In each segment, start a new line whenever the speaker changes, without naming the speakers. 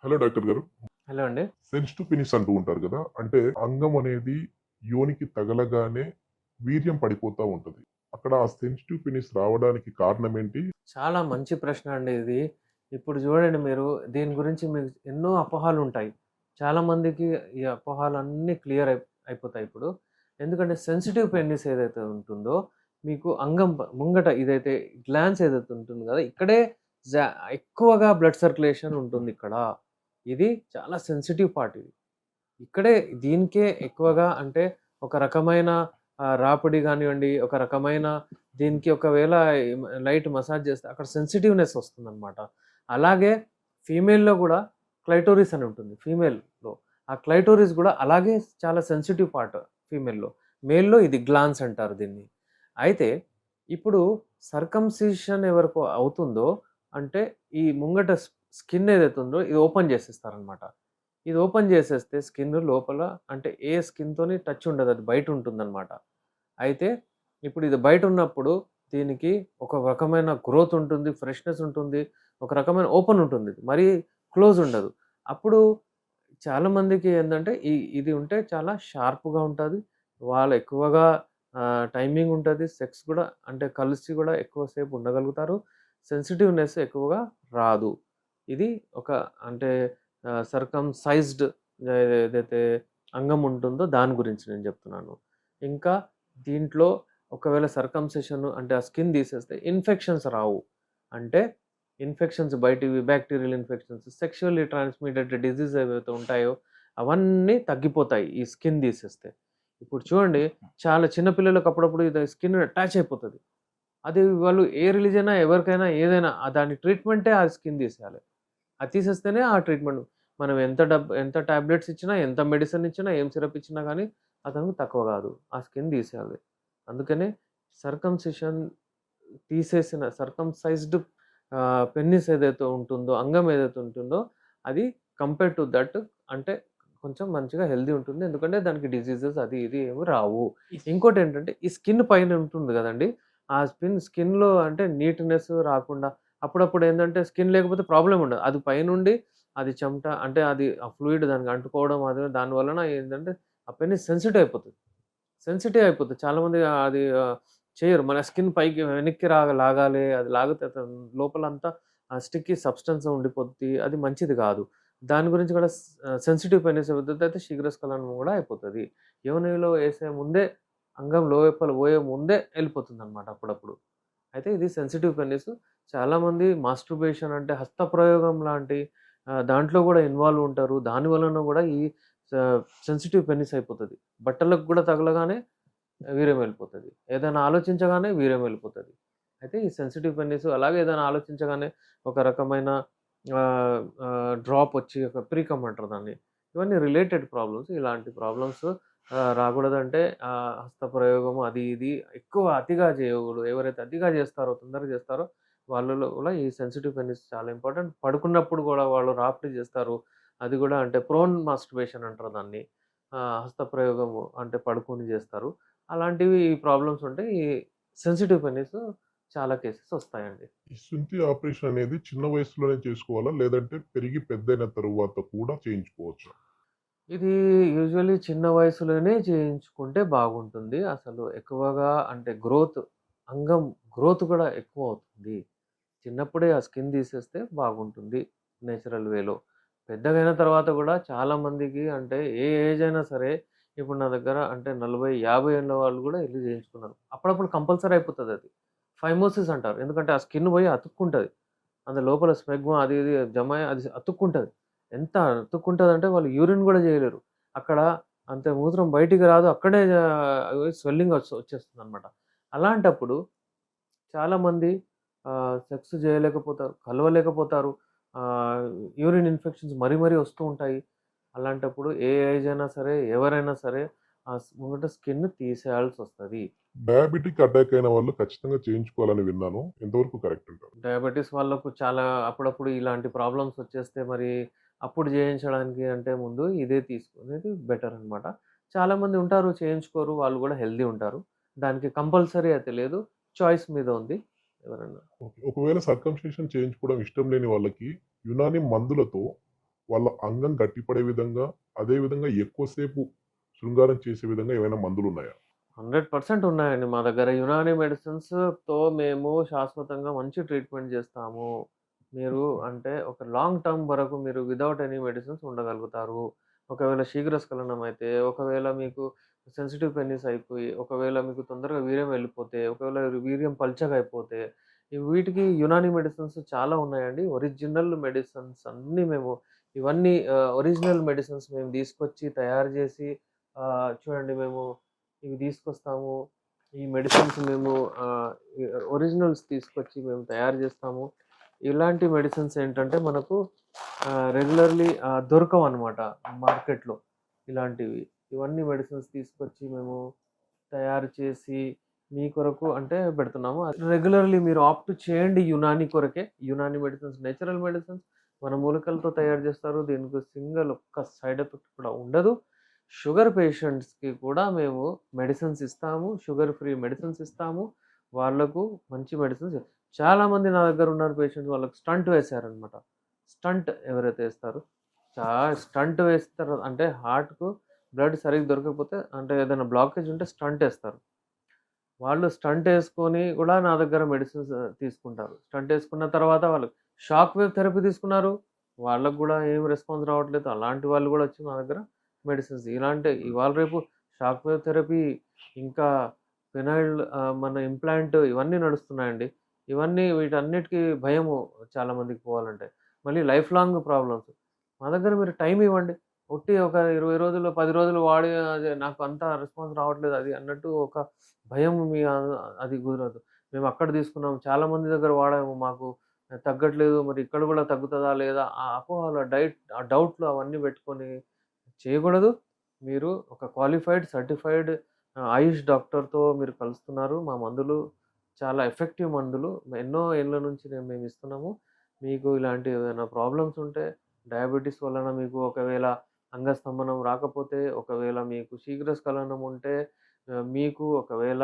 Hello doctor గారు.
Hello అండి.
Sensitive penis అంటూ ఉంటారు కదా! అంటే అంగం అనేది యోనికి తగలగానే వీర్యం పడిపోతా ఉంటది. అక్కడ ఆ సెన్సిటివ్ పెనిస్ రావడానికి కారణం ఏంటి?
చాలా మంచి ప్రశ్న అండి ఇది. ఇప్పుడు చూడండి మీరు దీని గురించి మీకు ఎన్నో అపోహలుంటాయి. చాలామందికి ఈ అపోహలన్నీ క్లియర్ అయిపోతాయి ఇప్పుడు. ఎందుకంటే సెన్సిటివ్ పెనిస్ ఏదైతే ఉంటుందో మీకు అంగం ముంగట ఇదైతే గ్లాన్స్ ఏదైతే ఉంటుందో కదా! ఇక్కడే జా ఎక్కువగా బ్లడ్ సర్క్యులేషన్ ఉంటుందిక్కడ. ఇది చాలా సెన్సిటివ్ పార్ట్ ఇది. ఇక్కడే దీనికే ఎక్కువగా అంటే ఒక రకమైన రాపిడి గానివ్వండి, ఒక రకమైన దీనికి ఒకవేళ లైట్ మసాజ్ చేస్తే అక్కడ సెన్సిటివ్‌నెస్ వస్తుందనమాట. అలాగే ఫీమేల్‌లో గూడా క్లైటోరిస్ అని ఉంటుంది ఫీమేల్‌లో. ఆ క్లైటోరిస్ గూడా అలాగే చాలా సెన్సిటివ్ పార్ట్ ఫీమేల్‌లో. మేల్‌లో ఇది గ్లాన్స్ అంటారు దీన్ని. అయితే ఇప్పుడు సర్కంసిషన్ ఎవరికి అవుతుందో అంటే ఈ ముంగట స్కిన్ ఏదైతే ఉందో ఇది ఓపెన్ చేసేస్తారనమాట. ఇది ఓపెన్ చేసేస్తే స్కిన్ లోపల అంటే ఏ స్కిన్‌తోని టచ్ ఉండదు. అది బయటుంటుందనమాట. అయితే ఇప్పుడు ఇది బయటున్నప్పుడు దీనికి ఒక రకమైన గ్రోత్ ఉంటుంది, ఫ్రెష్‌నెస్ ఉంటుంది, ఒక రకమైన ఓపెన్ ఉంటుంది. మరీ క్లోజ్ ఉండదు. అప్పుడు చాలామందికి ఏందంటే ఇది ఉంటే చాలా షార్ప్‌గా ఉంటది. వాళ్ళు ఎక్కువగా టైమింగ్ ఉంటది. సెక్స్ గూడా అంటే కలిసి గూడా ఎక్కువ సేపు ఉండగలుగుతారు. సెన్సిటివ్‌నెస్ ఎక్కువగా రాదు. ఇది ఒక అంటే సర్కమ్‌సైజ్డ్ ఏదైతే అంగం ఉంటుందో దాని గురించి నేను జెప్తున్నాను. ఇంకా దీంట్లో ఒకవేళ సర్కమ్‌సిషన్ అంటే ఆ స్కిన్ తీసేస్తే ఇన్ఫెక్షన్స్ రావు. అంటే ఇన్ఫెక్షన్స్ బయటివి bacterial infections, sexually transmitted disease ఏవైతే ఉంటాయో అవన్నీ తగ్గిపోతాయి ఈ స్కిన్ తీసేస్తే. ఇప్పుడు చూడండి చాలా చిన్న పిల్లలకు అప్పుడప్పుడు ఇది స్కిన్ అటాచ్ అయిపోతది. అది వాళ్ళు ఏ రిలీజియనా ఎవరికైనా ఏదైనా దాని ట్రీట్మెంటే ఆ స్కిన్ తీసేయాలి. అది తీసేస్తేనే ఆ ట్రీట్మెంట్. మనం ఎంత టాబ్లెట్స్ ఇచ్చినా, ఎంత మెడిసిన్ ఇచ్చినా, ఏం సిరప్ ఇచ్చినా గానీ అతనికి తక్కువ గాదు. ఆ స్కిన్ తీసేయాలి. అందుకనే సర్కంసిషన్ తీసేసిన సర్కంసైజ్డ్ పెన్నిస్ ఏదైతే ఉంటుందో, అంగం ఏదైతే ఉంటుందో అది కంపేర్ టు దట్ అంటే కొంచెం మంచిగా హెల్తీ ఉంటుంది. ఎందుకంటే దానికి డిసీజెస్ అది ఇది ఏమి రావు. ఇంకోటేంటంటే ఈ స్కిన్ పైన ఉంటుంది గదండీ! ఆ స్కిన్‌లో అంటే నీట్‌నెస్ రాకుండా అప్పుడప్పుడు ఏందంటే స్కిన్ లేకపోతే ప్రాబ్లమ్ ఉండదు. అది పైనుండి అది చెమట అంటే అది ఆ ఫ్లూయిడ్ దానికి అంటుకోవడం దాని వలన ఏందంటే ఆ పెనిస్ సెన్సిటివ్ అయిపోతది. చాలామంది అది చేయరు. మన స్కిన్ పైకి వెనక్కి లాగాలి. అది లాగితే లోపలంతా స్టిక్కీ సబ్‌స్టెన్స్ ఉండిపోద్ది. అది మంచిది గాదు. దాని గురించి కూడా సెన్సిటివ్ పెనిస్ అయితే శీఘ్రస్ఖలనం గూడా అయిపోతది. యోనిలో ఏసే ముందే అంగం లోపల పోయే ముందే ఎళ్ళిపోతుందనమాట అప్పుడప్పుడు. అయితే ఇది సెన్సిటివ్ పెనిస్. చాలామంది మాస్టర్బేషన్ అంటే హస్తప్రయోగం లాంటి దాంట్లో గూడా ఇన్వాల్వ్ ఉంటారు. దాని వలన గూడా ఈ స సెన్సిటివ్ పెనిస్ అయిపోతది. బట్టలకు గూడా తగలగానే వీర్యం వెళ్ళిపోతది. ఏదైనా ఆలోచించగానే వీర్యం వెళ్ళిపోతది. అయితే ఈ సెన్సిటివ్ పెనిస్ అలాగే ఏదైనా ఆలోచించగానే ఒక రకమైన డ్రాప్ వచ్చి ఒక ప్రీకమ్ అంటారు దాన్ని. ఇవన్నీ రిలేటెడ్ ప్రాబ్లమ్స్. ఇలాంటి ప్రాబ్లమ్స్ రాకూడదంటే హస్తప్రయోగం అది ఇది ఎక్కువ అతిగా చేయకూడదు. ఎవరైతే అతిగా చేస్తారో, తొందరగా చేస్తారో వాళ్ళలో కూడా ఈ సెన్సిటివ్ పెనిస్ చాలా ఇంపార్టెంట్. పడుకున్నప్పుడు గూడా వాళ్ళు రాపిడి చేస్తారు. అది గూడా అంటే ప్రోన్ మాస్టర్బేషన్ అంటారు దాన్ని. హస్తప్రయోగము అంటే పడుకొని చేస్తారు. అలాంటివి ప్రాబ్లమ్స్ ఉంటే ఈ సెన్సిటివ్ పెనిస్ చాలా కేసెస్ వస్తాయండి.
ఈ సుంతి ఆపరేషన్ అనేది చిన్న వయసులోనే చేసుకోవాలా? లేదంటే పెరిగి పెద్దయిన తరువాత కూడా చేయించుకోవచ్చా?
ఇది యూజువల్లీ చిన్న వయసులోనే చేయించుకుంటే బాగుంటుంది. అసలు ఎక్కువగా అంటే అంగం గ్రోత్ కూడా ఎక్కువవుతుంది. చిన్నప్పుడే ఆ స్కిన్ తీసేస్తే బాగుంటుంది నేచురల్ వేలో. పెద్దగయిన తర్వాత గూడా చాలా మందికి అంటే ఏ ఏజ్ అయినా సరే, ఇప్పుడు నా దగ్గర అంటే 40, 50 ఏళ్ల వాళ్ళు గూడా ఎళ్లి చేయించుకున్నారు. అప్పుడప్పుడు కంపల్సరీ అయిపోతదది. ఫైమోసిస్ అంటారు. ఎందుకంటే ఆ స్కిన్ పోయి అతుక్కుంటది. అందులో లోపల స్మెగ్మా అది ఇది జమై అది అతుక్కుంటది. ఎంత అతుక్కుంటదంటే వాళ్ళు యూరిన్ గూడా చేయలేరు. అక్కడ అంతే మూత్రం బయటికి రాదు. అక్కడే స్వెల్లింగ్ వచ్చేస్తుందనమాట. అలాంటప్పుడు చాలామంది సెక్స్ జేయలేకపోతారు, కలవలేకపోతారు. ఆహ్, యూరిన్ ఇన్ఫెక్షన్స్ మరీ మరీ వస్తూ ఉంటాయి. అలాంటప్పుడు ఏ ఏజ్ అయినా సరే, ఎవరైనా సరే ముంగట స్కిన్ తీసేయాల్సొస్తది.
డయాబెటిక్ అటాక్ అయిన వాళ్ళు ఖచ్చితంగా చేయించుకోవాలని విన్నాను. ఎంతవరకు కరెక్ట్ అంటారు?
డయాబెటిస్ వాళ్ళకు చాలా అప్పుడప్పుడు ఇలాంటి ప్రాబ్లమ్స్ వచ్చేస్తే మరి అప్పుడు జేయించడానికి అంటే ముందు ఇదే తీసుకునేది బెటర్ అనమాట. చాలామంది ఉంటారు చేయించుకోరు. వాళ్ళు గూడా హెల్తీ ఉంటారు. దానికి కంపల్సరీ అయితే లేదు. చాయిస్ మీద ఉంది ఎవరన్నా.
ఓకే. ఒకవేళ సర్కంసిషన్ చేయించుకోవడం ఇష్టం లేని వాళ్ళకి యునాని మందులతో వాళ్ళ అంగం గట్టిపడే విధంగా, అదే విధంగా ఎక్కువసేపు శృంగారం చేసే విధంగా ఏమైనా మందులున్నాయా?
100% ఉన్నాయండి మా దగ్గర. యునాని మెడిసిన్స్‌తో మేము శాశ్వతంగా మంచి ట్రీట్మెంట్ జేస్తాము. మీరు అంటే ఒక లాంగ్ టర్మ్ వరకు మీరు వితౌట్ ఎనీ మెడిసిన్స్ ఉండగలుగుతారు. ఒకవేళ శీఘ్రస్ఖలనం అయితే, ఒకవేళ మీకు సెన్సిటివ్ పెనిస్ అయిపోయి, ఒకవేళ మీకు తొందరగా వీర్యం వెళ్ళిపోతే, ఒకవేళ వీర్యం పల్చగా అయిపోతే, వీటికి యునాని మెడిసిన్స్ చాలా ఉన్నాయండి. ఒరిజినల్ మెడిసిన్స్ అన్నీ మేము ఇవన్నీ ఒరిజినల్ మెడిసిన్స్ మేము తీసుకొచ్చి తయారు జేసి చూడండి మేము ఇవి తీసుకొస్తాము. ఈ మెడిసిన్స్ మేము ఆహ్, ఈ ఒరిజినల్స్ తీసుకొచ్చి మేము తయారు జేస్తాము. ఇలాంటి మెడిసిన్స్ ఏంటంటే మనకు రెగ్యులర్‌లీ దొరకవనమాట మార్కెట్‌లో ఇలాంటివి. ఇవన్నీ మెడిసిన్స్ తీసుకొచ్చి మేము తయారు చేసి మీ కొరకు అంటే పెడుతున్నాము. రెగ్యులర్‌లీ మీరు ఆప్ట్ చేయండి యునాని కొరకే. యునాని మెడిసిన్స్ నేచురల్ మెడిసిన్స్ మన మూలికలతో తయారు జేస్తారు. దీనికి సింగిల్ ఒక్క సైడ్ ఎఫెక్ట్ కూడా ఉండదు. షుగర్ పేషెంట్స్‌కి కూడా మేము మెడిసిన్స్ ఇస్తాము. షుగర్ ఫ్రీ మెడిసిన్స్ ఇస్తాము. వాళ్ళకు మంచి మెడిసిన్స్ చాలామంది నా దగ్గర ఉన్నారు పేషెంట్స్ వాళ్ళకి స్టంట్ వేశారనమాట. స్టంట్ ఎవరైతే ఏస్తారో స్టంట్ వేస్తారు అంటే హార్ట్‌కు బ్లడ్ సరిగ్గా దొరకకపోతే అంటే ఏదైనా బ్లాకేజ్ ఉంటే స్టంట్ ఏస్తారు. వాళ్ళు స్టంట్ ఏసుకొని గూడా నా దగ్గర మెడిసిన్స్ తీసుకుంటారు. స్టంట్ ఏసుకున్న తర్వాత వాళ్ళు షాక్ వేవ్ థెరపీ తీసుకున్నారు. వాళ్ళకి గూడా ఏం రెస్పాన్స్ రావట్లేదు. అలాంటి వాళ్ళు గూడా వచ్చి మా దగ్గర మెడిసిన్స్ ఇలాంటి ఇవాళ రేపు షాక్ వేవ్ థెరపీ ఇంకా ఫినైల్ మన ఇంప్లాంట్ ఇవన్నీ నడుస్తున్నాయండి. ఇవన్నీ వీటన్నిటికి భయము చాలా మందికి పోవాలంటే. మళ్ళీ లైఫ్ లాంగ్ ప్రాబ్లమ్స్. మా దగ్గర మీరు టైమ్ ఇవ్వండి. ఉట్టి ఒక 20 రోజులు, 10 రోజులు వాడి అదే నాకు అంత రెస్పాన్స్ రావట్లేదు అది అన్నట్టు ఒక భయం అది కుదరదు. మేము అక్కడ తీసుకున్నాం. చాలా మంది దగ్గర వాడాము. మాకు తగ్గట్లేదు. మరి ఇక్కడ గూడా తగ్గుతదా లేదా? ఆ అపోహలు, ఆ డౌట్‌లు అవన్నీ పెట్టుకొని చేయకూడదు. మీరు ఒక క్వాలిఫైడ్, సర్టిఫైడ్ ఆయుష్ డాక్టర్‌తో మీరు కలుస్తున్నారు. మా మందులు చాలా ఎఫెక్టివ్ మందులు. ఎన్నో ఏళ్ల నుంచి మేము ఇస్తున్నాము. మీకు ఇలాంటి ఏదైనా ప్రాబ్లమ్స్ ఉంటే డయాబెటిస్ వలన మీకు ఒకవేళ అంగస్తంభనం రాకపోతే, ఒకవేళ మీకు శీఘ్రస్ఖలనం ఉంటే, మీకు ఒకవేళ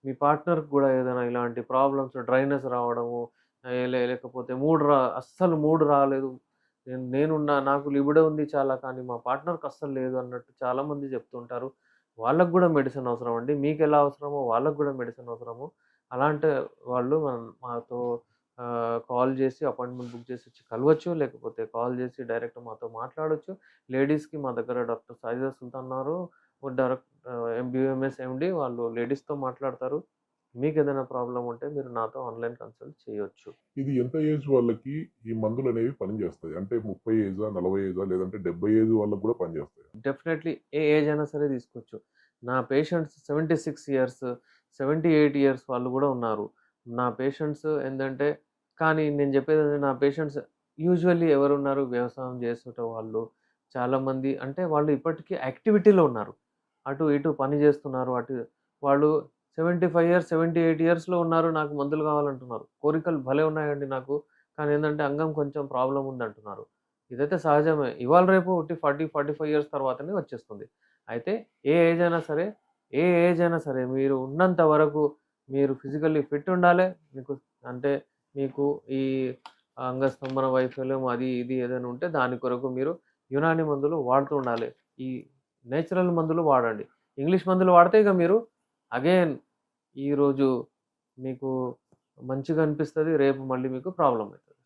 మీ పార్ట్నర్‌కి గూడా ఏదైనా ఇలాంటి ప్రాబ్లమ్స్ డ్రైనెస్ రావడము, లేకపోతే అస్సలు మూడ్ రాలేదు. నేనున్నా నాకు లిబిడో ఉంది చాలా కానీ మా పార్ట్నర్‌కి అస్సలు లేదు అన్నట్టు చాలామంది చెప్తుంటారు. వాళ్ళకి గూడా మెడిసిన్ అవసరం అండి. మీకెలా అవసరమో వాళ్ళకి గూడా మెడిసిన్ అవసరము. అలాంటి వాళ్ళు మాతో కాల్ జేసి అపాయింట్‌మెంట్ బుక్ చేసి వచ్చి కలవచ్చు. లేకపోతే కాల్ జేసి డైరెక్ట్ మాతో మాట్లాడొచ్చు. లేడీస్‌కి మా దగ్గర డాక్టర్ సాయిదా సుల్తాన్ ఉన్నారు. ఎంబీఎంఎస్, ఎండీ వాళ్ళు లేడీస్‌తో మాట్లాడతారు. మీకేదైనా ప్రాబ్లమ్ ఉంటే మీరు నాతో ఆన్‌లైన్ కన్సల్ట్ చేయొచ్చు.
ఇది ఎంత ఏజ్ వాళ్ళకి ఈ మందులనేవి పనిచేస్తాయి? అంటే 30 ఏజా? 40 ఏజా? లేదంటే 70 ఏజ్ వాళ్ళకి గూడా పనిచేస్తాయా?
డెఫినైట్‌లీ ఏ ఏజ్ అయినా సరే తీసుకోవచ్చు. నా పేషెంట్స్ 76 ఇయర్స్, 78 ఇయర్స్ వాళ్ళు గూడా ఉన్నారు. నా పేషెంట్స్ ఏందంటే కానీ నేను చెప్పేదేంటంటే నా పేషెంట్స్ యూజువల్లీ ఎవరున్నారు వ్యవసాయం చేసేటవాళ్ళు. చాలామంది అంటే వాళ్ళు ఇప్పటికీ యాక్టివిటీలో ఉన్నారు. అటు ఇటు పని చేస్తున్నారు. వాళ్ళు 75 ఇయర్స్, 78 ఇయర్స్‌లో ఉన్నారు. నాకు మందులు కావాలంటున్నారు. కోరికలు భలే ఉన్నాయండి నాకు. కానీ ఏందంటే అంగం కొంచెం ప్రాబ్లమ్ ఉందంటున్నారు. ఇదైతే సహజమే. ఇవాళ రేపు ఉట్టి 40, 45 ఇయర్స్ తర్వాతనే వచ్చేస్తుంది. అయితే ఏ ఏజ్ అయినా సరే, ఏ ఏజ్ అయినా సరే మీరు ఉన్నంత వరకు మీరు ఫిజికల్లీ ఫిట్ ఉండాలే. మీకు అంటే మీకు ఈ అంగస్తంభన వైఫల్యం అది ఇది ఏదైనా ఉంటే దాని కొరకు మీరు యునాని మందులు వాడుతూ ఉండాలి. ఈ నేచురల్ మందులు వాడండి. ఇంగ్లీష్ మందులు వాడితే ఇక మీరు అగైన్ ఈరోజు మీకు మంచిగా అనిపిస్తది. రేపు మళ్ళీ మీకు ప్రాబ్లమ్ అయితది.